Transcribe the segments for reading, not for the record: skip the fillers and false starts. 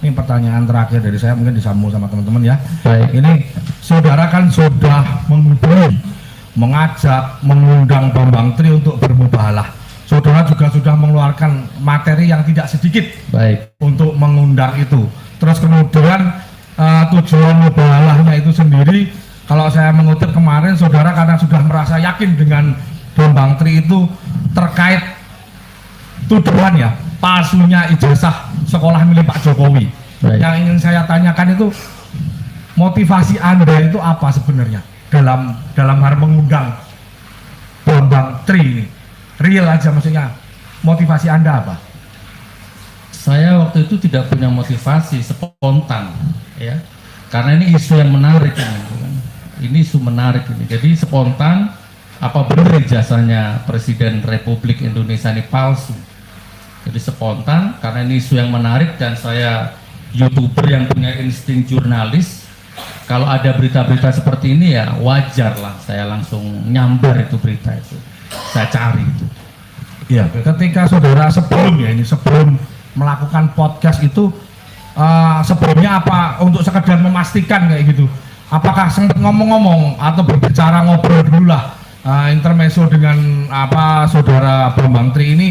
Ini pertanyaan terakhir dari saya, mungkin disambung sama teman-teman ya. Baik. Ini saudara kan sudah menghubungi, mengajak, mengundang Bambang Tri untuk bermubahalah. Saudara juga sudah mengeluarkan materi yang tidak sedikit. Baik. Untuk mengundang itu. Terus kemudian tujuan mubahalahnya itu sendiri, kalau saya mengutip kemarin, saudara karena sudah merasa yakin dengan Bambang Tri itu terkait tuduhan ya, palsunya ijazah sekolah milik Pak Jokowi. Baik. Yang ingin saya tanyakan itu, motivasi Anda itu apa sebenarnya dalam hal mengundang Bambang Tri ini? Real aja maksudnya, motivasi Anda apa? Saya waktu itu tidak punya motivasi, spontan ya. Karena ini isu yang menarik ini. Ini isu menarik ini. Jadi spontan, apa benar ijazahnya Presiden Republik Indonesia ini palsu? Jadi spontan karena ini isu yang menarik dan saya YouTuber yang punya insting jurnalis. Kalau ada berita-berita seperti ini ya wajar lah, saya langsung nyambar itu berita itu, saya cari itu. Iya, ketika saudara sebelum melakukan podcast itu, sebelumnya apa untuk sekedar memastikan kayak gitu, apakah sempat ngomong-ngomong atau berbicara ngobrol dulu lah intermezzo dengan apa saudara Bambang Tri ini,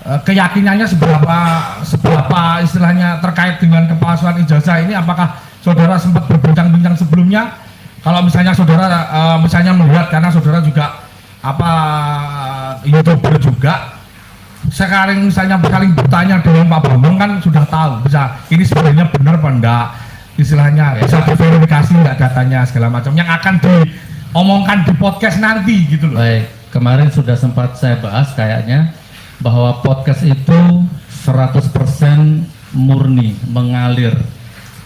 keyakinannya seberapa istilahnya terkait dengan kepalsuan ijazah ini? Apakah saudara sempat berbincang-bincang sebelumnya? Kalau misalnya saudara misalnya melihat, karena saudara juga YouTuber juga, sekarang misalnya saling bertanya dengan Pak Bambang kan sudah tahu bisa ini sebenarnya benar apa enggak, istilahnya bisa diverifikasi enggak datanya segala macam yang akan diomongkan di podcast nanti gitu loh. Baik, kemarin sudah sempat saya bahas kayaknya bahwa podcast itu 100% murni, mengalir,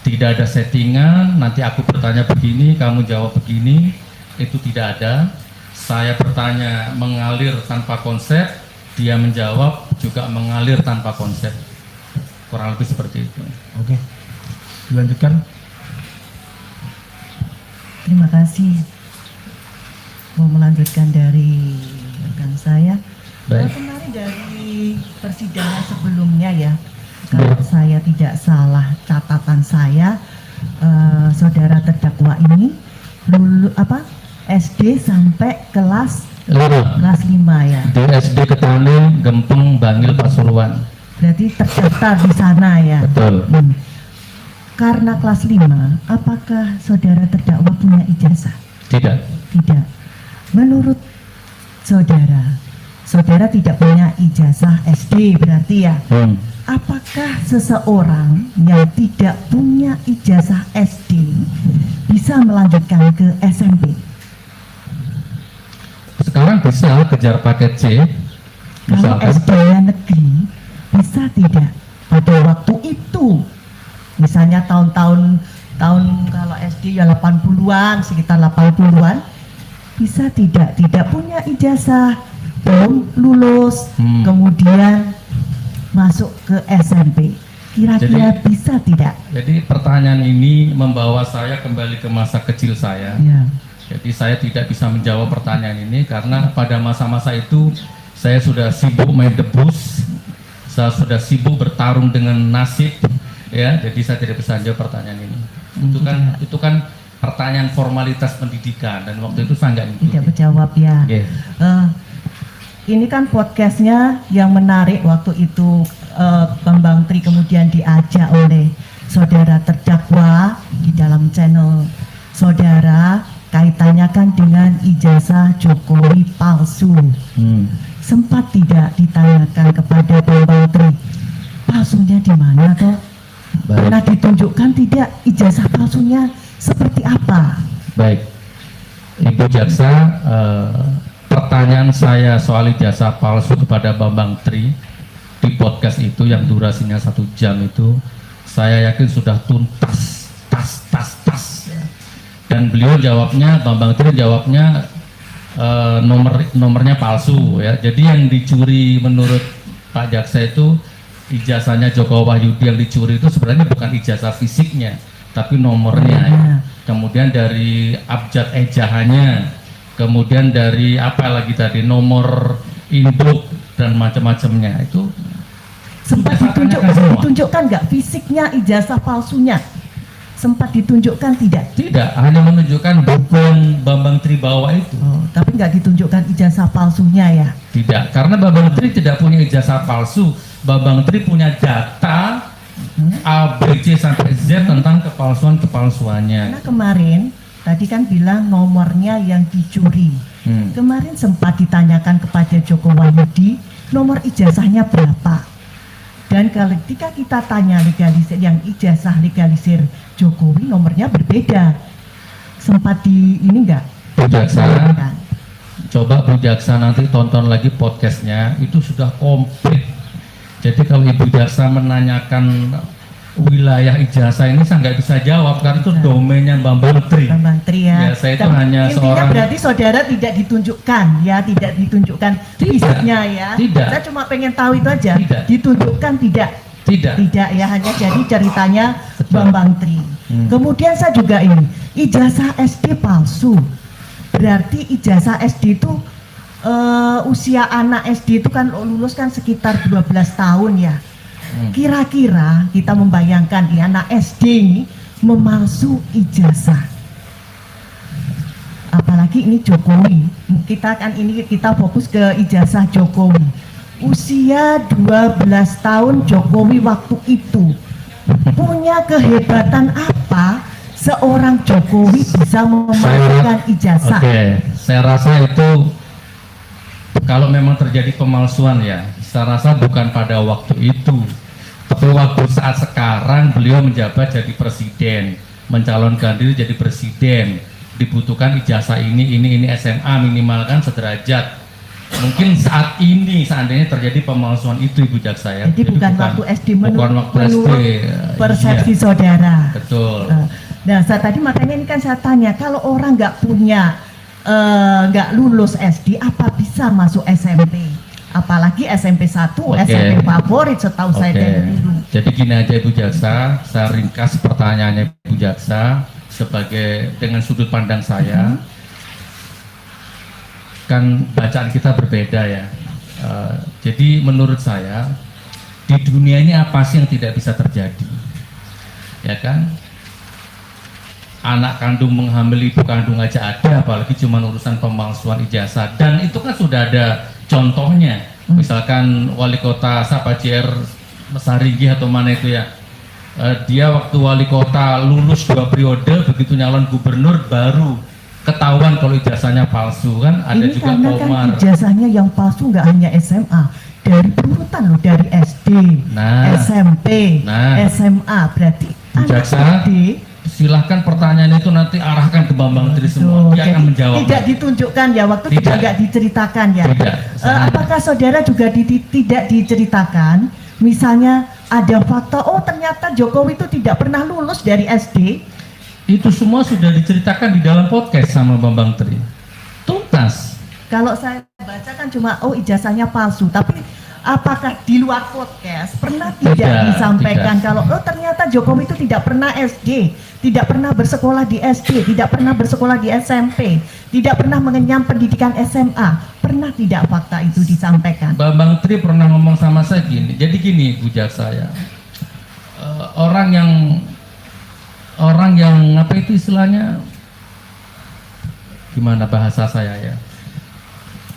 tidak ada settingan, nanti aku bertanya begini, kamu jawab begini, itu tidak ada. Saya bertanya mengalir tanpa konsep, dia menjawab juga mengalir tanpa konsep, kurang lebih seperti itu. Oke, dilanjutkan. Terima kasih. Mau melanjutkan dari rekan saya. Baik. Kemarin dari persidangan sebelumnya ya, kalau saya tidak salah catatan saya, saudara terdakwa ini SD sampai kelas 5 ya. Di SD Ketani, Gempeng, Bangil, Pasuruan. Berarti terdaftar di sana ya. Betul. Karena kelas 5, apakah saudara terdakwa punya ijazah? Tidak. Tidak. Menurut saudara tidak punya ijazah SD berarti ya. Apakah seseorang yang tidak punya ijazah SD bisa melanjutkan ke SMP? Sekarang bisa kejar paket C. Kalau Misalkan. SD-nya negeri bisa tidak pada waktu itu? Misalnya tahun kalau SD ya 80-an, sekitar 80-an, bisa tidak punya ijazah, belum lulus, kemudian masuk ke SMP, kira-kira bisa tidak? Jadi pertanyaan ini membawa saya kembali ke masa kecil saya. Ya. Jadi saya tidak bisa menjawab pertanyaan ini karena pada masa-masa itu saya sudah sibuk main debus, saya sudah sibuk bertarung dengan nasib, ya. Jadi saya tidak bisa menjawab pertanyaan ini. Itu kan pertanyaan formalitas pendidikan dan waktu itu saya nggak tidak menjawab ya. Ini kan podcastnya yang menarik waktu itu, Bambang Tri kemudian diajak oleh saudara terdakwa di dalam channel saudara, kaitannya kan dengan ijazah Jokowi palsu. Sempat tidak ditanyakan kepada Bambang Tri, palsunya di mana toh? Pernah ditunjukkan tidak ijazah palsunya seperti apa? Baik, Ibu Jaksa, pertanyaan saya soal ijazah palsu kepada Bambang Tri di podcast itu yang durasinya 1 jam itu, saya yakin sudah tuntas, tas. Dan beliau jawabnya, Bambang Tri jawabnya nomornya palsu ya. Jadi yang dicuri menurut Pak Jaksa itu ijazahnya Joko Wahyudi yang dicuri itu sebenarnya bukan ijazah fisiknya, tapi nomornya. Kemudian dari abjad ejahannya, kemudian dari apa lagi tadi, nomor induk dan macam-macamnya itu Sempat ditunjukkan nggak fisiknya ijazah palsunya? Sempat ditunjukkan tidak? Tidak, hanya menunjukkan buku Bambang Tri bawa itu. Oh, tapi nggak ditunjukkan ijazah palsunya ya? Tidak, karena Bambang Tri tidak punya ijazah palsu. Bambang Tri punya data A, B, C sampai Z tentang kepalsuannya. Karena kemarin tadi kan bilang nomornya yang dicuri. Kemarin sempat ditanyakan kepada Joko Wahyudi nomor ijazahnya berapa. Dan ketika kita tanya legalisir yang ijazah legalisir Jokowi nomornya berbeda. Sempat di ini enggak? Bu Jaksa, coba Bu Jaksa nanti tonton lagi podcastnya, itu sudah komplit. Jadi kalau Ibu Jaksa menanyakan wilayah ijazah ini saya nggak bisa jawab karena itu domainnya Bambang Tri. Bambang Tri ya. Saya itu hanya intinya seorang. Berarti saudara tidak ditunjukkan ya, tidak ditunjukkan fisiknya ya. Tidak. Saya cuma pengen tahu itu aja. Tidak. Ditunjukkan tidak? Tidak. Tidak ya, hanya jadi ceritanya Betul. Bambang Tri. Kemudian saya juga ini ijazah SD palsu. Berarti ijazah SD itu usia anak SD itu kan lulus kan sekitar 12 tahun ya. Kira-kira kita membayangkan di anak SD ini memalsu ijazah. Apalagi ini Jokowi. Kita fokus ke ijazah Jokowi. Usia 12 tahun Jokowi waktu itu punya kehebatan apa seorang Jokowi bisa memalsukan ijazah? Oke, saya rasa itu kalau memang terjadi pemalsuan ya, saya rasa bukan pada waktu itu, tapi waktu saat sekarang beliau menjabat jadi presiden, mencalonkan diri jadi presiden, dibutuhkan ijazah ini SMA minimal kan sederajat. Mungkin saat ini seandainya terjadi pemalsuan itu Ibu Jaksa ya. Jadi bukan waktu SD menurut persepsi iya, saudara. betul. Nah, tadi makanya ini kan saya tanya, kalau orang nggak punya nggak lulus SD, apa bisa masuk SMP? Apalagi SMP 1, SMP favorit setahu saya dari dulu. Jadi gini aja Ibu Jaksa, saya ringkas pertanyaannya Ibu Jaksa sebagai dengan sudut pandang saya. Kan bacaan kita berbeda ya. Jadi menurut saya di dunia ini apa sih yang tidak bisa terjadi? Ya kan? Anak kandung menghamili ibu kandung aja ada, apalagi cuma urusan pemalsuan ijazah. Dan itu kan sudah ada contohnya. Misalkan wali kota JR Sarigi atau mana itu ya, dia waktu wali kota lulus 2 periode, begitu nyalon gubernur baru ketahuan kalau ijazahnya palsu kan. Ada ini juga karena Komar. kan ijazahnya yang palsu nggak hanya SMA, dari urutan loh, dari SD, SMP, SMA, berarti Jaksa, silahkan pertanyaan itu nanti arahkan ke Bambang Tri semua. Dia akan menjawab. Tidak ditunjukkan ya, waktu tidak nggak diceritakan ya. Tidak. Apakah saudara juga tidak diceritakan? Misalnya ada fakta, oh ternyata Jokowi itu tidak pernah lulus dari SD. Itu semua sudah diceritakan di dalam podcast sama Bambang Tri. Tuntas. Kalau saya baca kan cuma oh ijazahnya palsu, tapi apakah di luar podcast pernah tidak disampaikan kalau oh ternyata Jokowi itu tidak pernah SD, tidak pernah bersekolah di SD, tidak pernah bersekolah di SMP, tidak pernah mengenyam pendidikan SMA, pernah tidak fakta itu disampaikan? Bambang Tri pernah ngomong sama saya gini, jadi gini Bu Jaksa ya, orang yang apa itu istilahnya, gimana bahasa saya ya,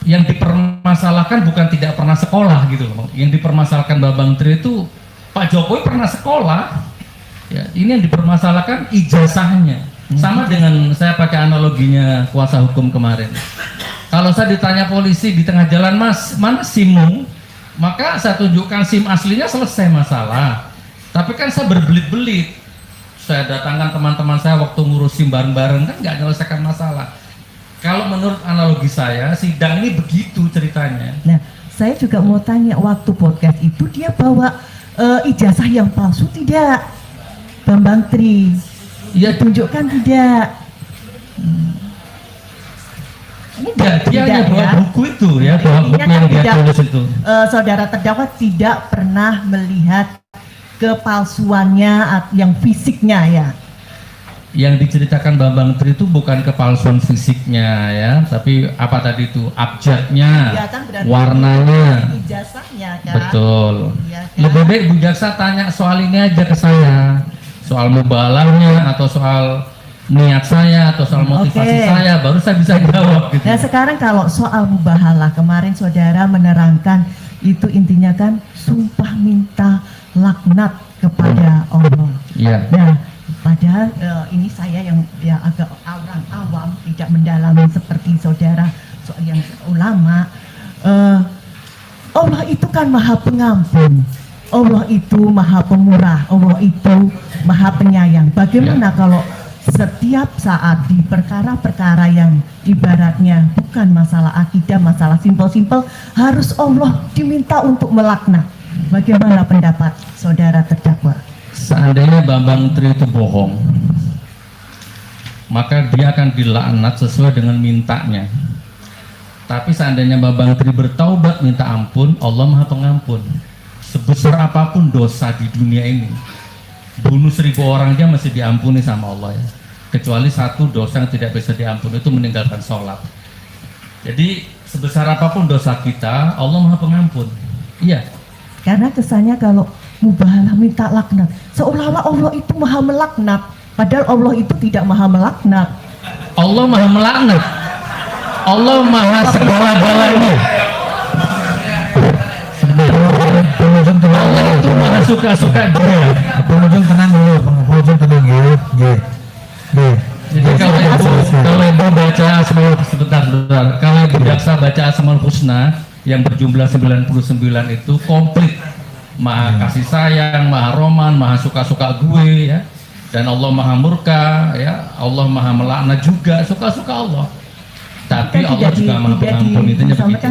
yang dipermasalahkan bukan tidak pernah sekolah gitu loh. Yang dipermasalahkan Bambang Tri itu Pak Jokowi pernah sekolah ya, ini yang dipermasalahkan ijazahnya. Sama dengan saya pakai analoginya kuasa hukum kemarin, kalau saya ditanya polisi di tengah jalan, Mas mana SIM-mu, maka saya tunjukkan SIM aslinya, selesai masalah. Tapi kan saya berbelit-belit, saya datangkan teman-teman saya waktu ngurus SIM bareng-bareng, kan nggak menyelesaikan masalah. Kalau menurut analogi saya, sidang ini begitu ceritanya. Nah, saya juga mau tanya, waktu podcast itu dia bawa ijazah yang palsu tidak, Bambang Tri? Ya tunjukkan tidak? Enggak, dia hanya bawa buku itu ya, bawa buku yang dia tulis itu. Saudara terdakwa tidak pernah melihat kepalsuannya yang fisiknya ya. yang diceritakan Bambang Tri itu bukan kepalsuan fisiknya ya, tapi apa tadi itu abjadnya, Ya kan, berarti warnanya. ijazahnya kan. Betul. Iya kan? Lebih baik Bu Jaksa tanya soal ini aja ke saya, soal mubalahnya atau soal niat saya atau soal motivasi Oke. saya, baru saya bisa jawab gitu. Nah sekarang kalau soal mubahalah, kemarin saudara menerangkan itu intinya kan sumpah minta laknat kepada Allah. Iya. Nah padahal ini saya yang agak orang awam tidak mendalami seperti saudara soal yang ulama. Allah itu kan maha pengampun, Allah itu maha pemurah, Allah itu maha penyayang. Bagaimana kalau setiap saat di perkara-perkara yang ibaratnya bukan masalah akidah, masalah simpel-simpel, harus Allah diminta untuk melaknat? Bagaimana pendapat saudara terdakwa? Seandainya Bambang Tri itu bohong, maka dia akan dilaknat sesuai dengan mintanya. Tapi seandainya Bambang Tri bertaubat minta ampun, Allah Maha Pengampun. Sebesar apapun dosa di dunia ini, bunuh 1000 orang dia masih diampuni sama Allah ya. Kecuali satu dosa yang tidak bisa diampuni, itu meninggalkan sholat. Jadi sebesar apapun dosa kita, Allah Maha Pengampun. Iya. Karena kesannya kalau mubahalah minta laknat, seolah-olah Allah itu maha melaknat, padahal Allah itu tidak maha melaknat. Allah Maha melaknat. Allah Maha segala-galanya. Allah itu Maha suka-suka dia. Pengunjung tenang dulu, pengunjung tenang ya. Jadi kalau ibu baca Asmaul, sebentar, kalau ibu jaksa baca Asmaul Husna yang berjumlah 99 itu komplit. Maha kasih sayang, maha roman, maha suka-suka gue ya. Dan Allah maha murka ya, Allah maha melaknat juga, suka-suka Allah. Tapi Kan Allah juga maha pengampun, intinya kan begitu.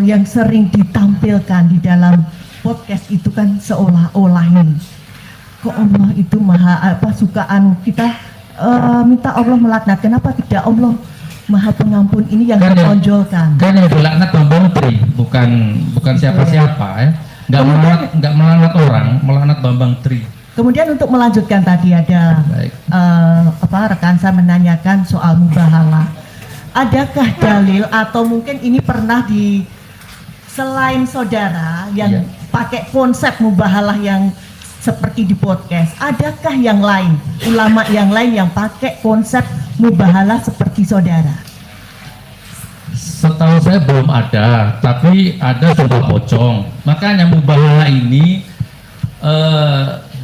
yang sering ditampilkan di dalam podcast itu kan seolah-olah ini kok Allah itu maha sukaan kita minta Allah melaknat, kenapa tidak Allah maha pengampun? Ini yang Kan yang- ditonjolkan. Kan yang dilaknat Bambang Tri, bukan siapa-siapa ya. Nggak melaknat orang, melaknat Bambang Tri. Kemudian untuk melanjutkan tadi ada Baik. rekan saya menanyakan soal mubahalah. Adakah dalil atau mungkin ini pernah di selain saudara yang Iya. pakai konsep mubahalah yang seperti di podcast, adakah yang lain, ulama yang lain yang pakai konsep mubahalah seperti saudara? Setahu saya belum ada, tapi ada sumpah pocong. Makanya mubahalah ini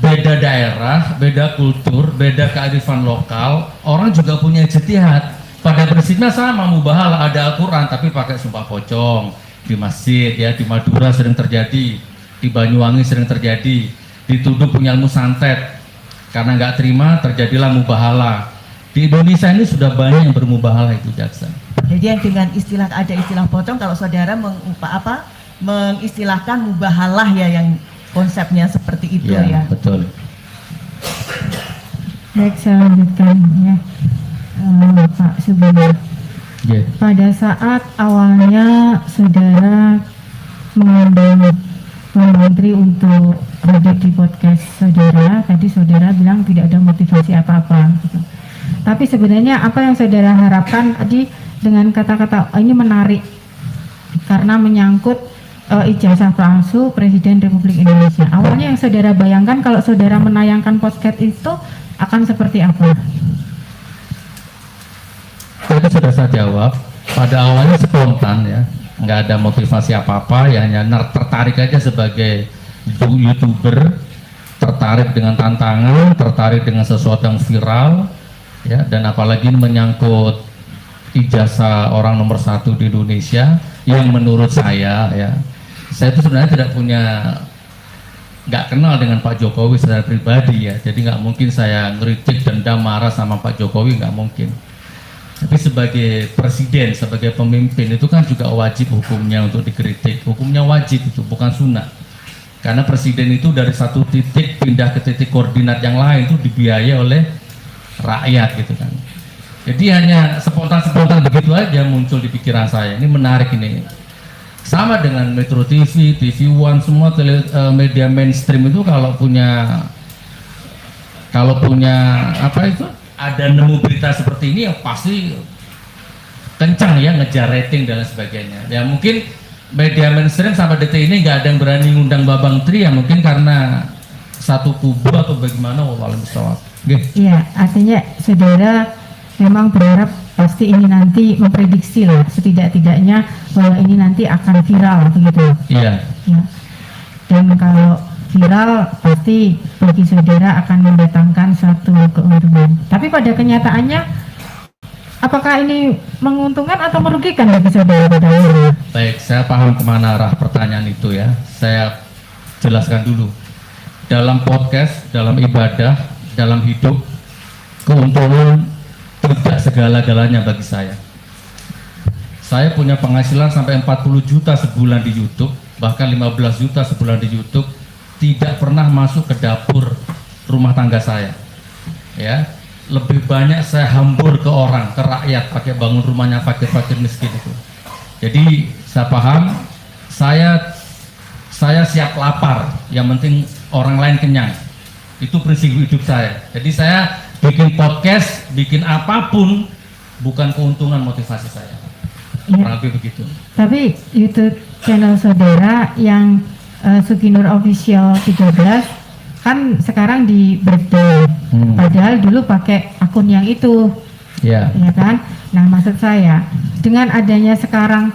beda daerah, beda kultur, beda kearifan lokal. Orang juga punya ijtihad. Pada prinsipnya sama, mubahalah ada Al-Quran, tapi pakai sumpah pocong di masjid ya, di Madura sering terjadi, di Banyuwangi sering terjadi, dituduh punya ilmu santet. Karena nggak terima, terjadilah mubahalah. Di Indonesia ini sudah banyak yang bermubahalah itu jaksa. Jadi yang dengan istilah ada istilah pocong, kalau saudara mengistilahkan mubahalah ya, yang konsepnya seperti itu ya. Betul. Baik, saya lanjutkan ya. Pak Subhan. Ya. Pada saat awalnya saudara mengundang Bambang Tri untuk hadir di podcast saudara, tadi saudara bilang tidak ada motivasi apa-apa gitu. Tapi sebenarnya apa yang saudara harapkan tadi dengan kata-kata ini menarik karena menyangkut ijazah palsu Presiden Republik Indonesia. Awalnya yang saudara bayangkan kalau saudara menayangkan podcast itu akan seperti apa? Tadi sudah saya jawab. Pada awalnya spontan ya, nggak ada motivasi apa-apa, ya hanya tertarik aja sebagai YouTuber, tertarik dengan tantangan, tertarik dengan sesuatu yang viral, ya, dan apalagi menyangkut ijazah orang nomor 1 di Indonesia yang menurut saya ya, saya itu sebenarnya tidak punya, nggak kenal dengan Pak Jokowi secara pribadi ya, jadi nggak mungkin saya ngeritik, dendam, marah sama Pak Jokowi, nggak mungkin. Tapi sebagai presiden, sebagai pemimpin itu kan juga wajib hukumnya untuk dikritik. Hukumnya wajib itu, bukan sunnah. Karena presiden itu dari satu titik pindah ke titik koordinat yang lain itu dibiayai oleh rakyat gitu kan. Jadi hanya spontan begitu aja muncul di pikiran saya. Ini menarik ini. Sama dengan Metro TV, TV One, semua media mainstream itu kalau punya kalau punya apa itu, ada nemu berita seperti ini ya pasti kencang ya ngejar rating dan lain sebagainya. Ya mungkin media mainstream sampai detik ini nggak ada yang berani ngundang Bambang Tri ya mungkin karena satu kubu atau bagaimana, wallahualam bishawab. Iya, artinya saudara memang berharap pasti ini nanti memprediksi lah setidak-tidaknya bahwa ini nanti akan viral begitu. Iya. Ya. Dan kalau viral pasti bagi saudara akan mendatangkan satu keuntungan. Tapi pada kenyataannya apakah ini menguntungkan atau merugikan bagi saudara pada akhirnya? Baik, saya paham kemana arah pertanyaan itu ya. Saya jelaskan dulu. Dalam podcast, dalam ibadah, dalam hidup, keuntungan tidak segala-galanya bagi saya. Saya punya penghasilan sampai 40 juta sebulan di YouTube, bahkan 15 juta sebulan di YouTube, tidak pernah masuk ke dapur rumah tangga saya. Ya, lebih banyak saya hambur ke orang, ke rakyat, pakai bangun rumahnya fakir-fakir miskin itu. Jadi saya paham, saya siap lapar, yang penting orang lain kenyang. Itu prinsip hidup saya. Jadi saya bikin podcast, bikin apapun bukan keuntungan motivasi saya. Kurang lebih begitu. Tapi YouTube channel saudara yang Suginur Official 13 kan sekarang di breakdown. Padahal dulu pakai akun yang itu. Ya. Ya kan? Nah, maksud saya dengan adanya sekarang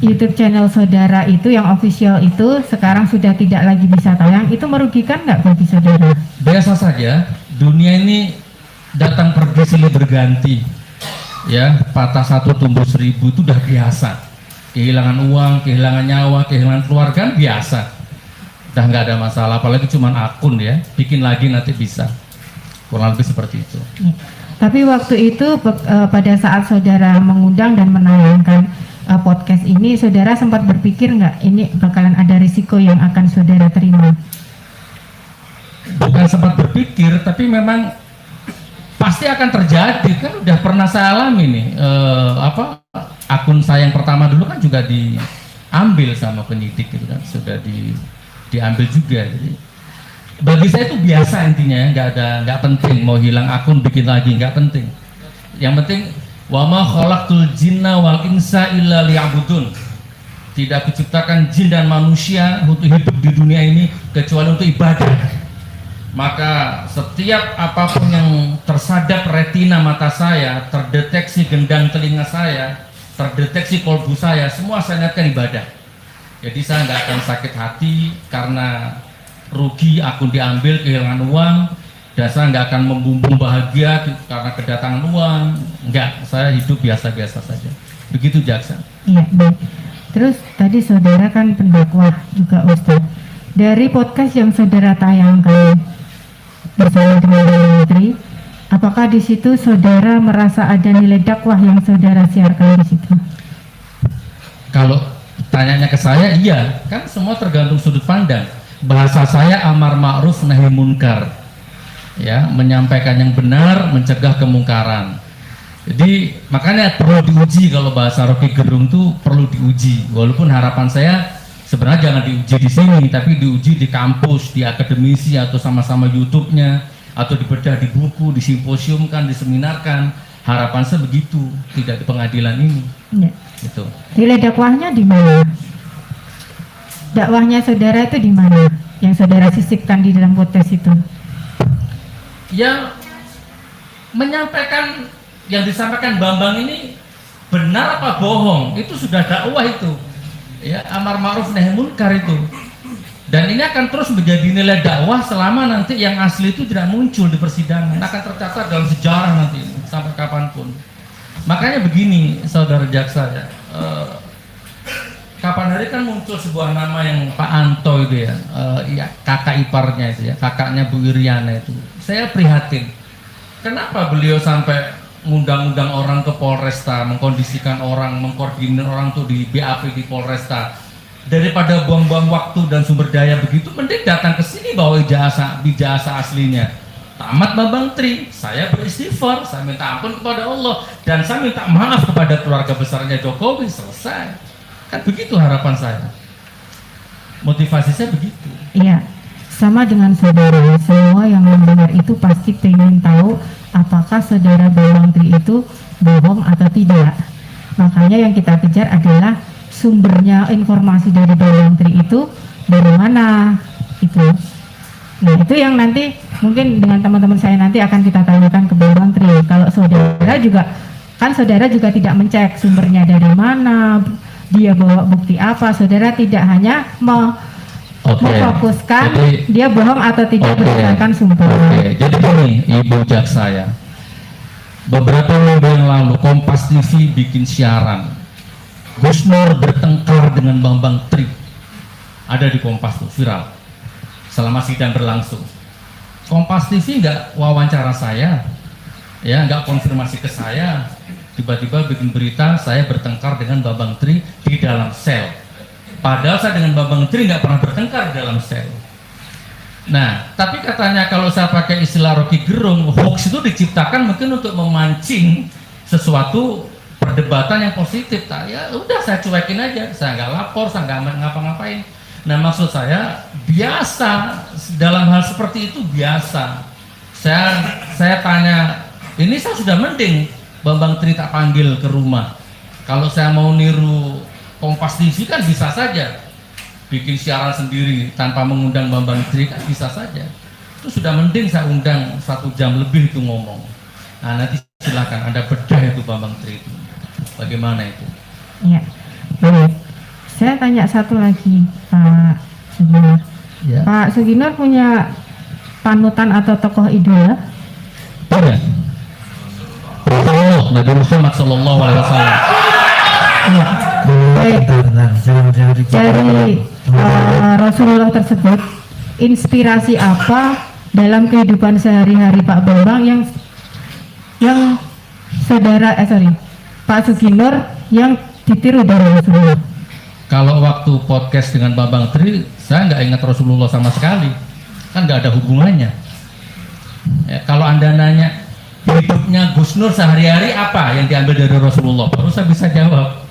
YouTube channel saudara itu yang official itu sekarang sudah tidak lagi bisa tayang, itu merugikan nggak bagi saudara? Biasa saja, dunia ini datang pergi silih berganti. Ya, patah satu tumbuh 1000 itu udah biasa. Kehilangan uang, kehilangan nyawa, kehilangan keluarga biasa. Udah nggak ada masalah, apalagi cuma akun ya, bikin lagi nanti bisa. Kurang lebih seperti itu. Ya. Tapi waktu itu pada saat saudara mengundang dan menayangkan podcast ini, saudara sempat berpikir nggak ini bakalan ada risiko yang akan saudara terima? Bukan sempat berpikir, tapi memang pasti akan terjadi, kan udah pernah saya alami nih. Akun saya yang pertama dulu kan juga diambil sama penyidik gitu kan, sudah diambil juga. Jadi bagi saya itu biasa intinya, nggak penting mau hilang akun bikin lagi, nggak penting. Yang penting wa ma khalaqtul jinna wal insa illa liya'budun. Tidak kuciptakan jin dan manusia untuk hidup di dunia ini kecuali untuk ibadah. Maka setiap apapun yang tersadap retina mata saya, terdeteksi gendang telinga saya, terdeteksi kolbu saya, semua saya niatkan ibadah. Jadi saya nggak akan sakit hati karena rugi akun diambil, kehilangan uang, dan saya nggak akan membumbung bahagia karena kedatangan uang. Enggak, saya hidup biasa-biasa saja. Begitu jaksa. Iya, baik. Terus tadi saudara kan pendakwah juga Ustaz. Dari podcast yang saudara tayangkan bersama dengan Bambang Menteri, apakah di situ saudara merasa ada nilai dakwah yang saudara siarkan di situ? Kalau tanyanya ke saya, iya, kan semua tergantung sudut pandang. Bahasa saya amar ma'ruf nahi munkar. Ya, menyampaikan yang benar, mencegah kemungkaran. Jadi makanya perlu diuji, kalau bahasa Rocky Gerung tuh perlu diuji. Walaupun harapan saya sebenarnya jangan diuji di sini, tapi diuji di kampus, di akademisi, atau sama-sama YouTube-nya, atau dibedah di buku, disimposiumkan, diseminarkan. Harapan saya begitu, tidak di pengadilan ini. Ya. Gitu. Nilai dakwahnya di mana? Dakwahnya saudara itu di mana? Yang saudara sisipkan di dalam podcast itu? Ya, menyampaikan yang disampaikan Bambang ini benar apa bohong, itu sudah dakwah itu. Ya, amar ma'ruf nahi munkar itu. Dan ini akan terus menjadi nilai dakwah selama nanti yang asli itu tidak muncul di persidangan, akan tercatat dalam sejarah nanti sampai kapanpun. Makanya begini, saudara jaksa ya, kapan hari kan muncul sebuah nama yang Pak Anto itu ya, kakak iparnya itu ya, kakaknya Bu Iriana itu. Saya prihatin, kenapa beliau sampai ngundang-undang orang ke Polresta, mengkondisikan orang, mengkoordinir orang tuh di BAP di Polresta. Daripada buang-buang waktu dan sumber daya begitu, mending datang ke sini bawa ijazah aslinya. Tamat Bambang Tri, saya beristighfar, saya minta ampun kepada Allah, dan saya minta maaf kepada keluarga besarnya Jokowi, selesai. Kan begitu harapan saya. Motivasi saya begitu. Iya. sama dengan saudara, semua yang mendengar itu pasti pengen tahu apakah saudara Bambang Tri itu bohong atau tidak. Makanya yang kita kejar adalah sumbernya informasi dari Bambang Tri itu dari mana itu. Nah itu yang nanti mungkin dengan teman-teman saya nanti akan kita tanyakan ke Bambang Tri. Kalau saudara juga, kan saudara juga tidak mencek sumbernya dari mana, dia bawa bukti apa. Saudara tidak hanya memfokuskan dia bohong atau tidak berdasarkan sumber. Jadi gini, Ibu Jaksa ya, beberapa minggu yang lalu Kompas TV bikin siaran, Gus Nur bertengkar dengan Bambang Tri, ada di Kompas tuh, viral selama sidang berlangsung. Kompas TV nggak wawancara saya, ya nggak konfirmasi ke saya, tiba-tiba bikin berita saya bertengkar dengan Bambang Tri di dalam sel. Padahal saya dengan Bambang Tri nggak pernah bertengkar di dalam sel. Nah, tapi katanya kalau saya pakai istilah Rocky Gerung, hoax itu diciptakan mungkin untuk memancing sesuatu perdebatan yang positif. Ya udah saya cuekin aja, saya nggak lapor, saya nggak ngapa-ngapain. Nah, maksud saya biasa dalam hal seperti itu biasa. Saya tanya, ini saya sudah mending Bambang Tri tak panggil ke rumah. Kalau saya mau niru Kompas TV kan bisa saja bikin siaran sendiri tanpa mengundang Bambang Tri, kan bisa saja. Itu sudah mending saya undang 1 jam lebih itu ngomong. Nah nanti silakan Anda bedah itu Bambang Tri itu. Bagaimana itu? Ya, baik. Saya tanya satu lagi, Pak Suginur. Ya. Pak Suginur punya panutan atau tokoh idola? Punya. Rasulullah, Nabi Muhammad Sallallahu Alaihi Wasallam. Iya. Baik. Dari Rasulullah tersebut, inspirasi apa dalam kehidupan sehari-hari Pak Bambang yang Pak Suginur yang ditiru dari Rasulullah? Kalau waktu podcast dengan Bambang Tri, saya nggak ingat Rasulullah sama sekali, kan nggak ada hubungannya. Ya, kalau Anda nanya hidupnya Gus Nur sehari-hari apa yang diambil dari Rasulullah, baru saya bisa jawab.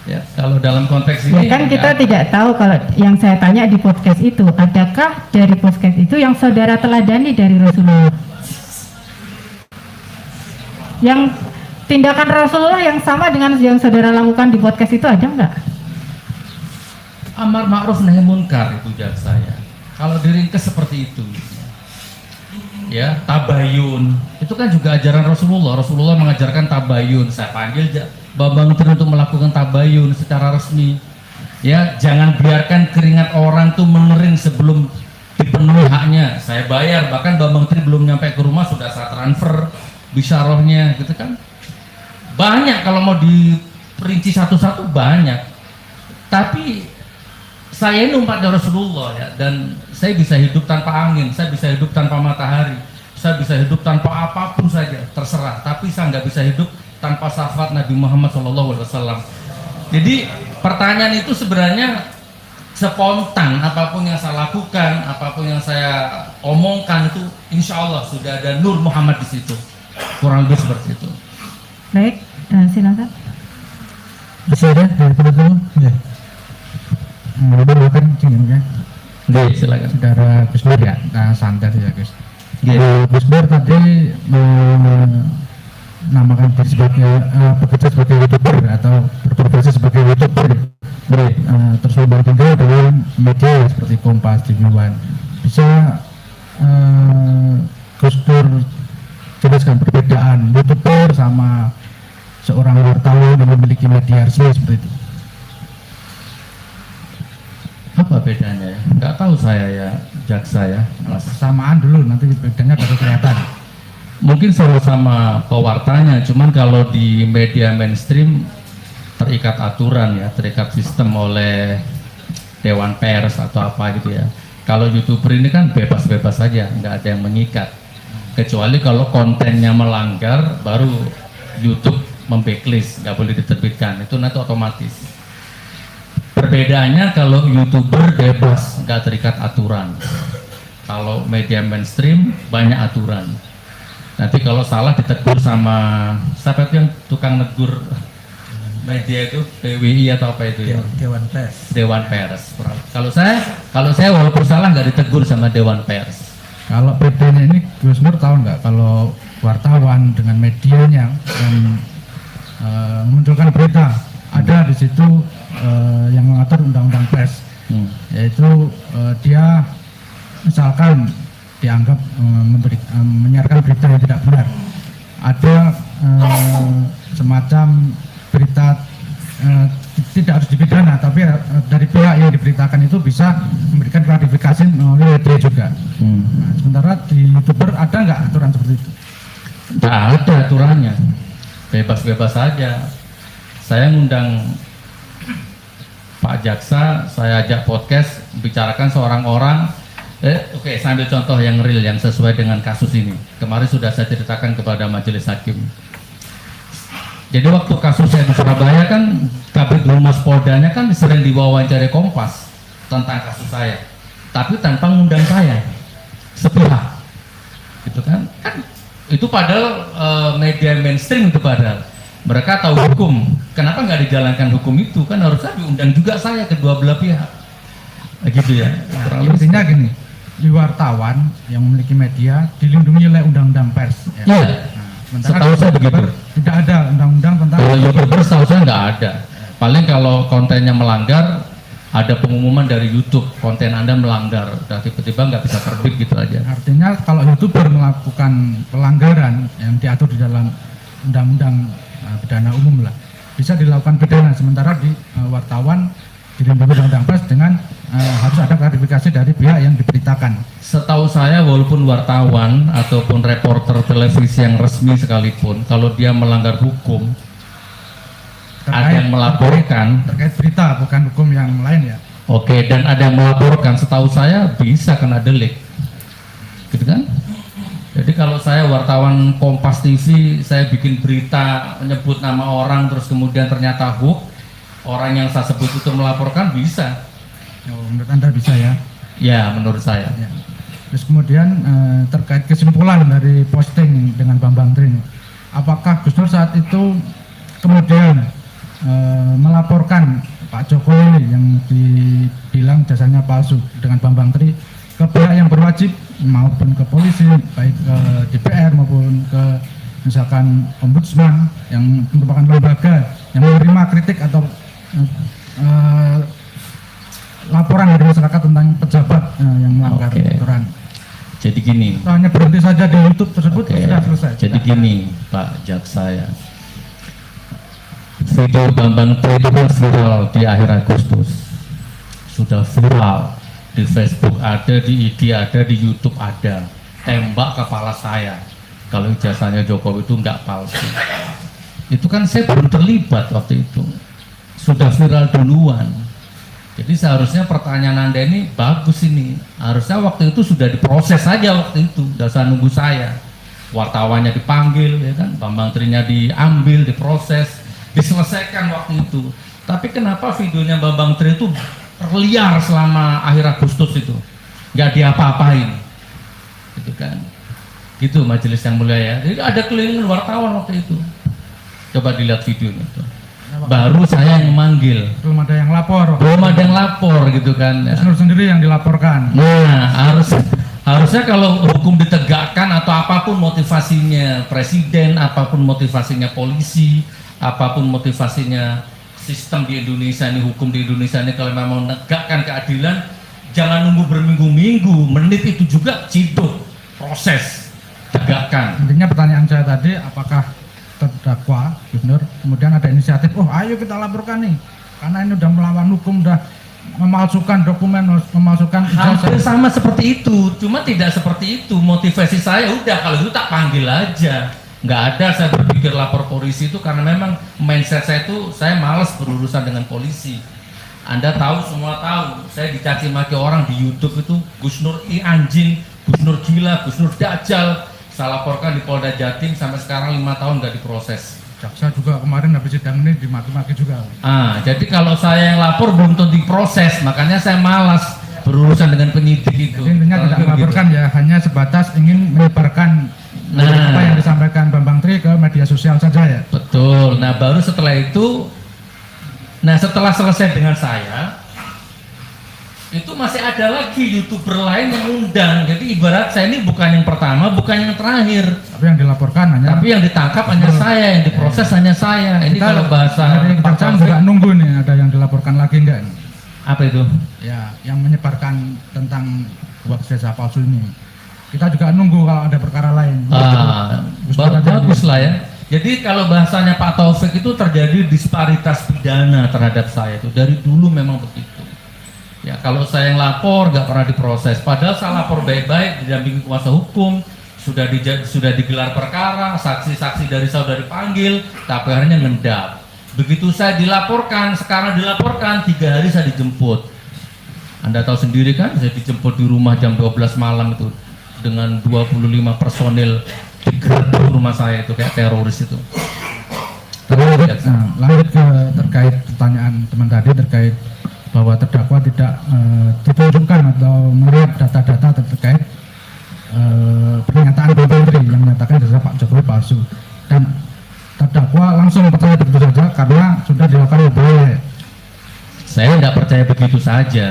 Ya, kalau dalam konteks ini ya kan kita tidak tahu. Kalau yang saya tanya di podcast itu, adakah dari podcast itu yang saudara teladani dari Rasulullah? Yang tindakan Rasulullah yang sama dengan yang saudara lakukan di podcast itu ada nggak? Amar ma'ruf nahi munkar itu jaksa ya. Kalau diringkas seperti itu, ya tabayun itu kan juga ajaran Rasulullah. Rasulullah mengajarkan tabayun. Saya panggil Bambang Tri untuk melakukan tabayun secara resmi. Ya, jangan biarkan keringat orang tuh mengering sebelum dipenuhi haknya. Saya bayar, bahkan Bambang Tri belum nyampe ke rumah sudah saya transfer bisyarahnya, gitu kan. Banyak kalau mau diperinci satu-satu banyak. Tapi saya ini umatnya Rasulullah ya, dan saya bisa hidup tanpa angin, saya bisa hidup tanpa matahari, saya bisa hidup tanpa apapun saja, terserah. Tapi saya nggak bisa hidup tanpa syafaat Nabi Muhammad SAW. Jadi pertanyaan itu sebenarnya spontan, apapun yang saya lakukan, apapun yang saya omongkan itu, insya Allah sudah ada Nur Muhammad di situ. Kurang lebih seperti itu. Baik, silakan. Bisa ada dari teman-teman? Ya. Bahkan ya. Baik, silakan. Saudara Gus Nur ya, santai ya Gus. Gus Nur tadi menamakan diri sebagai bekerja sebagai YouTuber atau berprofesi sebagai YouTuber. Terus membandingkan dengan media seperti Kompas, TV One. Bisa Gus Nur jelaskan perbedaan YouTuber sama seorang wartawan yang memiliki media resmi seperti itu? Apa bedanya ya? Nggak tahu saya ya, jaksa ya. Persamaan dulu, nanti bedanya baru kelihatan. Mungkin sama-sama pewartanya, cuman kalau di media mainstream terikat aturan ya, terikat sistem oleh Dewan Pers atau apa gitu ya. Kalau YouTuber ini kan bebas-bebas saja, nggak ada yang mengikat. Kecuali kalau kontennya melanggar, baru YouTube membacklist, nggak boleh diterbitkan. Itu nanti otomatis. Perbedaannya kalau YouTuber bebas, nggak terikat aturan. Kalau media mainstream banyak aturan. Nanti kalau salah ditegur sama siapa itu yang tukang negur Media itu PWI atau apa itu ya? Dewan Pers. Dewan Pers. Kalau saya walaupun salah nggak ditegur sama Dewan Pers. Kalau bedanya ini Gus Nur tahu nggak kalau wartawan dengan medianya yang memunculkan berita ada di situ yang mengatur undang-undang pers, yaitu dia misalkan dianggap menyiarkan berita yang tidak benar, ada semacam berita tidak harus dipidana, tapi dari pihak yang diberitakan itu bisa memberikan klarifikasi melalui media juga. Nah, sementara di YouTuber ada nggak aturan seperti itu? Nggak ada aturannya, bebas-bebas saja. Saya ngundang Pak Jaksa, saya ajak podcast, bicarakan seorang orang. Oke, saya ambil contoh yang real, yang sesuai dengan kasus ini. Kemarin sudah saya ceritakan kepada majelis hakim. Jadi waktu kasus saya di Surabaya kan, Kabid Humas Poldanya kan sering diwawancari Kompas tentang kasus saya, tapi tanpa ngundang saya, sepihak, gitu kan? Itu padahal media mainstream itu padahal mereka tahu hukum, kenapa nggak dijalankan hukum itu? Kan harusnya diundang juga saya kedua belah pihak, gitu ya. Intinya gini, di wartawan yang memiliki media dilindungi oleh undang-undang pers. Ya. Setahu saya begitu. Tidak ada undang-undang tentang kalau YouTuber setahu saya nggak ada. Paling kalau kontennya melanggar, ada pengumuman dari YouTube konten Anda melanggar, dan tiba-tiba nggak bisa terbit gitu aja. Artinya kalau YouTuber melakukan pelanggaran yang diatur di dalam undang-undang pidana umum lah, bisa dilakukan pidana. Sementara di wartawan dilindungi undang-undang pers dengan harus ada klarifikasi dari pihak yang diberitakan. Setahu saya walaupun wartawan ataupun reporter televisi yang resmi sekalipun, kalau dia melanggar hukum, ada yang melaporkan terkait berita, bukan hukum yang lain ya. Oke, dan ada yang melaporkan, setahu saya bisa kena delik, gitu kan? Jadi kalau saya wartawan Kompas TV, saya bikin berita menyebut nama orang, terus kemudian ternyata hoax, orang yang saya sebut itu melaporkan, bisa. Menurut Anda bisa ya? Ya, menurut saya. Ya. Terus kemudian terkait kesimpulan dari posting dengan Bambang Tri, apakah Gus Nur saat itu kemudian melaporkan Pak Jokowi yang dibilang jasanya palsu dengan Bambang Tri ke pihak yang berwajib, maupun ke polisi, baik ke DPR maupun ke misalkan Ombudsman yang merupakan lembaga yang menerima kritik atau laporan dari masyarakat tentang pejabat yang melanggar aturan. Jadi gini. Hanya berhenti saja di YouTube tersebut sudah selesai. Jadi gini, Pak Jaksa ya. Video Bambang Tri itu kan viral di akhir Agustus. Sudah viral di Facebook, ada di IG, ada di YouTube, ada. Tembak kepala saya. Kalau ijazahnya Jokowi itu nggak palsu. Itu kan saya belum terlibat waktu itu. Sudah viral duluan. Jadi seharusnya pertanyaan Anda ini bagus ini. Harusnya waktu itu sudah diproses saja waktu itu. Tidak usah nunggu saya. Wartawannya dipanggil, ya kan? Bambang Trinya diambil, diproses, diselesaikan waktu itu. Tapi kenapa videonya Bambang Tri itu terliar selama akhir Agustus itu? Nggak diapa-apain. Gitu kan? Gitu majelis yang mulia ya. Jadi ada keliling wartawan waktu itu. Coba dilihat videonya itu. Baru saya yang memanggil. Belum ada yang lapor. Belum ada yang lapor gitu kan. Gus Nur sendiri yang dilaporkan. Nah, harusnya kalau hukum ditegakkan atau apapun motivasinya presiden, apapun motivasinya polisi, apapun motivasinya sistem di Indonesia ini, hukum di Indonesia ini, kalau memang menegakkan keadilan, jangan nunggu berminggu-minggu, menit itu juga ciduk, proses, tegakkan. Intinya pertanyaan saya tadi, apakah terdakwa Gus Nur kemudian ada inisiatif, oh ayo kita laporkan nih, karena ini udah melawan hukum, udah memalsukan dokumen, memalsukan ijazah. Hampir sama seperti itu, cuma tidak seperti itu. Motivasi saya udah kalau itu tak panggil aja, nggak ada saya berpikir lapor polisi itu, karena memang mindset saya itu saya malas berurusan dengan polisi. Anda tahu, semua tahu, saya dicaci maki orang di YouTube itu, Gus Nur anjing, Gus Nur gila, Gus Nur dajjal. Saya laporkan di Polda Jatim, sampai sekarang 5 tahun nggak diproses. Jaksa juga kemarin habis sidang ini dimaki-maki juga. Jadi kalau saya yang lapor belum tentu diproses, makanya saya malas berurusan dengan penyidik itu. Jadi intinya tidak melaporkan ya, hanya sebatas ingin menyebarkan apa yang disampaikan Bambang Tri ke media sosial saja ya. Betul. Nah baru setelah itu setelah selesai dengan saya, itu masih ada lagi YouTuber lain yang undang. Jadi ibarat saya ini bukan yang pertama, bukan yang terakhir. Tapi yang dilaporkan hanya. Tapi yang ditangkap hanya saya, yang diproses hanya saya. Ini Kita kalau bahasa dari Pak kejaksaan Taufik, juga nunggu nih ada yang dilaporkan lagi enggak nih? apa itu? Ya, yang menyebarkan tentang hoax jasa palsu ini. Kita juga nunggu kalau ada perkara lain. Bagus lah ya. Jadi kalau bahasanya Pak Taufik itu terjadi disparitas pidana terhadap saya itu dari dulu memang begitu. Ya kalau saya yang lapor nggak pernah diproses, padahal saya lapor baik-baik didampingi kuasa hukum, sudah digelar perkara, saksi-saksi dari saudara dipanggil, tapi akhirnya ngendap. Begitu saya dilaporkan, sekarang dilaporkan 3 hari saya dijemput. Anda tahu sendiri kan, saya dijemput di rumah jam 12 malam itu dengan 25 personil digerebek rumah saya itu kayak teroris itu. Lanjut ke terkait pertanyaan teman tadi terkait bahwa terdakwa tidak ditunjukkan atau melihat data-data terkait pernyataan Bang Menteri yang menyatakan jasa Pak Jokowi palsu, dan terdakwa langsung percaya begitu saja karena sudah dilakukan mubalah. Saya tidak percaya begitu saja.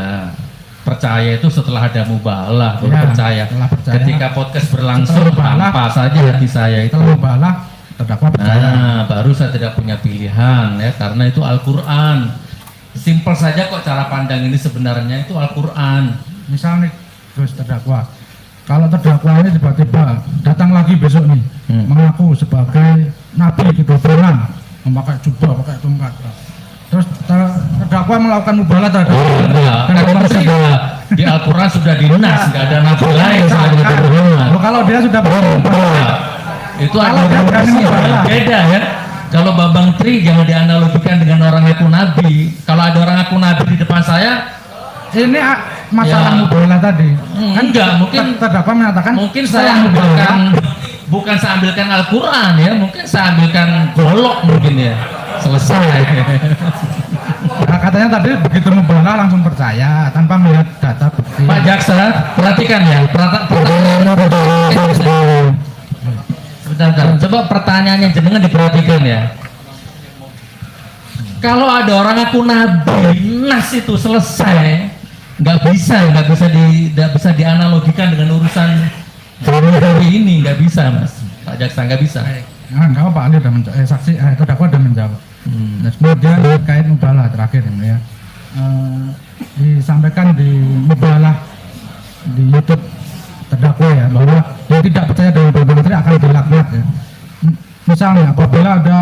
Percaya itu setelah ada mubalah baru Ya, percaya. setelah percaya. Ketika podcast berlangsung tanpa saja hati saya itu. Setelah mubalah terdakwa percaya. Nah, baru saya tidak punya pilihan ya karena itu Al-Qur'an. Simpel saja kok cara pandang ini sebenarnya itu Al-Qur'an. Misalnya terus terdakwa, kalau terdakwa ini tiba-tiba datang lagi besok nih mengaku sebagai nabi gitu, pernah memakai jubah, pakai tongkat, terus terdakwa melakukan mubalah terhadap Enggak, kan itu sudah di Al-Qur'an sudah dinas, enggak ada nabi lain selain Nabi Muhammad. Kalau dia sudah Itu Kalau ada dia berani rumusnya, mubalah. beda ya. Kalau Bambang Tri jangan dianalogikan dengan orang ngaku nabi. Kalau ada orang ngaku nabi di depan saya, ini masalah Ya. mubalah tadi kan enggak, mungkin terdakwa menyatakan mungkin setelah saya mubalah bukan saya ambilkan Al-Qur'an ya, mungkin saya ambilkan golok mungkin ya. Selesai. nah, katanya tadi begitu mubalah langsung percaya tanpa melihat data bukti. Pak Jaksa, perhatikan ya. Sebentar, coba pertanyaannya jenengan diperhatikan ya. Kalau ada orang ngaku nabi, nas itu selesai, nggak bisa dianalogikan dengan urusan hari ini, nggak bisa mas, Pak Jaksa nggak bisa. Nah, enggak apa, ahli udah menjawab, saksi terdakwa udah menjawab. Nah, kemudian terkait mubalah terakhir ini ya, disampaikan di mubalah di YouTube terdakwa ya bahwa dia tidak percaya dengan Bang Menteri akan dilaknat ya. Misalnya apabila ada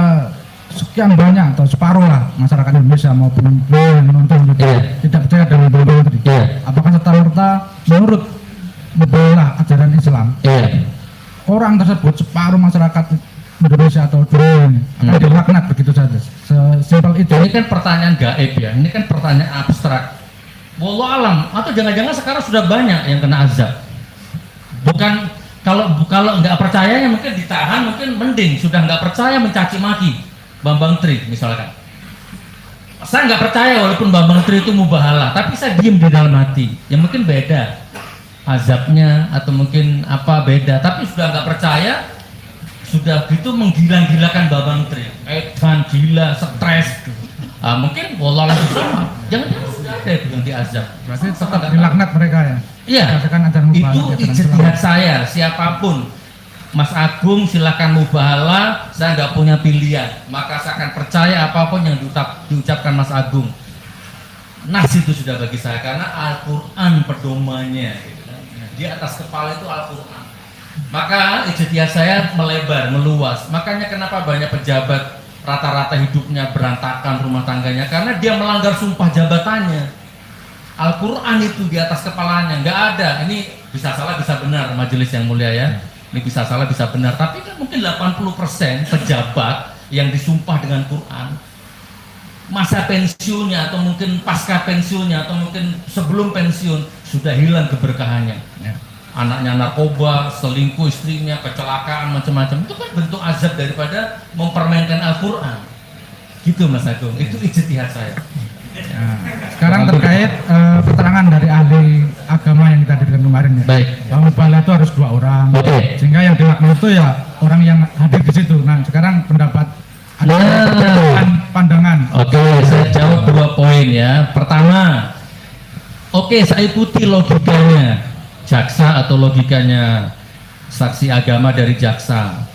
sekian banyak atau separuh lah masyarakat Indonesia maupun yang menonton gitu, tidak percaya dengan Bang Menteri, apakah serta-merta menurut mubalah ajaran Islam orang tersebut separuh masyarakat Indonesia atau dunia ini akan dilaknat begitu saja, sesimpel itu? Ini kan pertanyaan gaib ya, ini kan pertanyaan abstrak. Wallahu alam, atau jangan-jangan sekarang sudah banyak yang kena azab. Bukan kalau nggak percaya ya mungkin ditahan, mungkin mending sudah nggak percaya mencaci maki Bambang Tri misalkan. Saya nggak percaya walaupun Bambang Tri itu mubahalah, tapi saya diem di dalam hati. Ya mungkin beda azabnya atau mungkin apa beda, tapi sudah nggak percaya, sudah gitu menggila-gilakan Bambang Tri, edan gila, stres. Mungkin wallah jangan sudah ada yang diazab. Berarti tetap dilaknat mereka ya? Iya, Berdasarkan ajaran mubahalah, itu ajaran ijtihad saya, siapapun Mas Agung silakan mubahalah, saya nggak punya pilihan, maka saya akan percaya apapun yang diucapkan Mas Agung. Nas itu sudah bagi saya karena Al-Quran pedomannya gitu kan. Di atas kepala itu Al-Quran, maka ijtihad saya melebar, meluas. Makanya kenapa banyak pejabat rata-rata hidupnya berantakan rumah tangganya, karena dia melanggar sumpah jabatannya. Al-Quran itu di atas kepalanya, nggak ada. Ini bisa salah bisa benar majelis yang mulia ya, ini bisa salah bisa benar, tapi kan mungkin 80% pejabat yang disumpah dengan Quran masa pensiunnya atau mungkin pasca pensiunnya atau mungkin sebelum pensiun sudah hilang keberkahannya ya. Anaknya narkoba, selingkuh istrinya, kecelakaan macam-macam, itu kan bentuk azab daripada mempermainkan Al-Quran gitu Mas Agung. Itu ijtihad saya. Nah, sekarang terkait keterangan dari ahli agama yang kita berikan kemarin ya, Baik. bahwa mubalah itu harus 2 orang, Oke. sehingga yang dilaknat itu ya orang yang hadir di situ. Nah, sekarang pendapat pandangan. Oke, saya jawab 2 poin. Oke, saya ikuti logikanya jaksa atau logikanya saksi agama dari jaksa.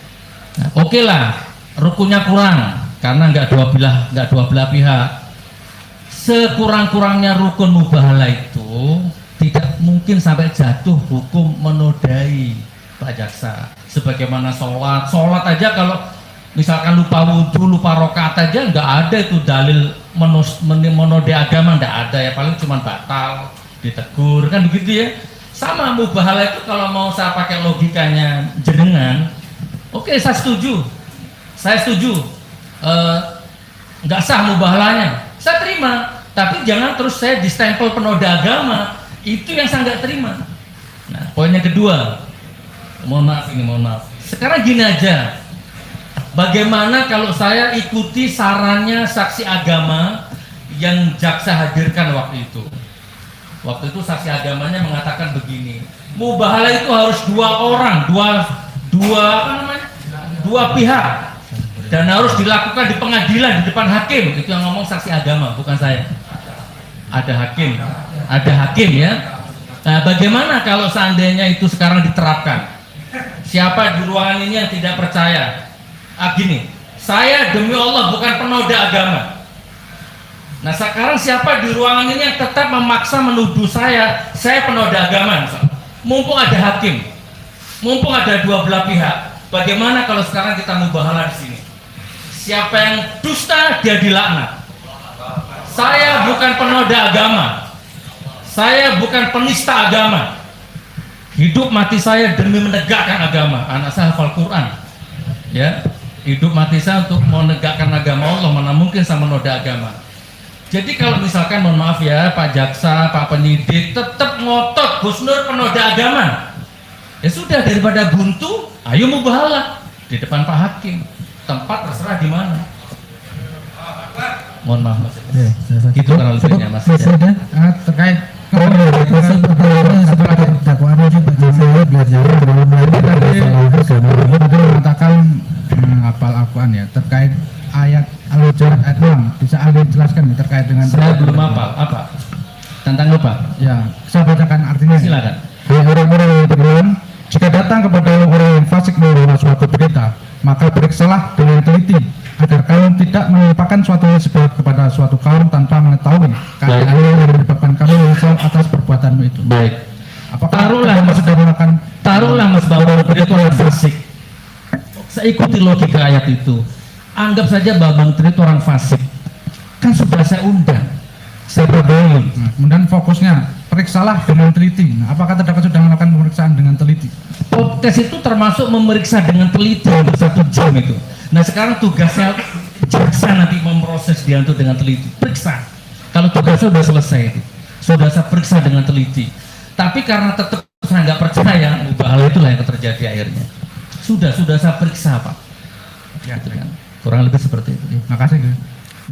Nah, oke lah, rukunnya kurang karena nggak dua belah pihak. Sekurang-kurangnya rukun mubahalah itu tidak mungkin sampai jatuh hukum menodai Pak Jaksa. Sebagaimana sholat aja kalau misalkan lupa wudhu, lupa rokaat aja nggak ada itu dalil menodai agama, nggak ada ya, paling cuma batal, ditegur kan begitu ya. Sama mubahalah itu kalau mau saya pakai logikanya jenengan, oke, saya setuju, nggak sah mubahalahnya, saya terima, tapi jangan terus saya distempel penoda agama, itu yang saya nggak terima. Nah, poin yang kedua, mohon maaf, sekarang gini aja, bagaimana kalau saya ikuti sarannya saksi agama yang jaksa hadirkan waktu itu? Waktu itu saksi agamanya mengatakan begini, mubahalah itu harus dua pihak, dan harus dilakukan di pengadilan di depan hakim. Itu yang ngomong saksi agama, bukan saya. Ada hakim ya. Nah, bagaimana kalau seandainya itu sekarang diterapkan? Siapa di ruangan ini yang tidak percaya? Gini, saya demi Allah bukan penoda agama. Nah, sekarang siapa di ruangan ini yang tetap memaksa menuduh saya penoda agama? Mumpung ada hakim, mumpung ada dua belah pihak, bagaimana kalau sekarang kita mubahalah di sini? Siapa yang dusta dia dilaknat. Saya bukan penoda agama, saya bukan penista agama. Hidup mati saya demi menegakkan agama. Anak saya hafal Quran, ya. Hidup mati saya untuk menegakkan agama Allah, mana mungkin saya menoda agama. Jadi kalau misalkan, mohon maaf ya Pak Jaksa, Pak Penyidik tetap ngotot Gus Nur penoda agama, ya sudah, daripada buntu, ayo mubahalah di depan Pak Hakim, tempat terserah di mana. Mohon maaf Mas. Gitu kurang lebihnya Mas. Presiden terkait setelah dakwaan wajib bagi saya biar jangan mengatakan hafal Al-Quran ya, terkait ayat Al-Hujurat ayat 6, bisa Anda jelaskan terkait dengan saya belum hafal apa tentang apa ya, saya bacakan artinya. Silakan. Hai orang-orang yang beriman, jika datang kepada orang yang fasik membawa suatu berita, maka periksalah dengan teliti agar kamu tidak menimpakan suatu musibah kepada suatu kaum tanpa mengetahui keadaan yang menyebabkan kamu menyesal atas perbuatanmu itu. Baik. Apakah Taruhlah Mas bahwa itu orang fasik. Saya ikuti logika ayat itu. Anggap saja Bambang Tri itu orang fasik. Kan sudah saya undang, saya perbaiki. Kemudian fokusnya periksalah dengan teliti. Nah, apakah terdakwa sudah melakukan pemeriksaan dengan teliti? Podcast itu termasuk memeriksa dengan teliti untuk 1 jam itu. Nah, sekarang tugasnya jaksa nanti memproses dia untuk dengan teliti. Periksa. Kalau tugasnya sudah selesai itu, sudah saya periksa dengan teliti. Tapi karena tetap saya nggak percaya, mubahalah itulah yang terjadi akhirnya. Sudah saya periksa Pak. Ya, gitu kan. Kurang lebih seperti itu. Makasih.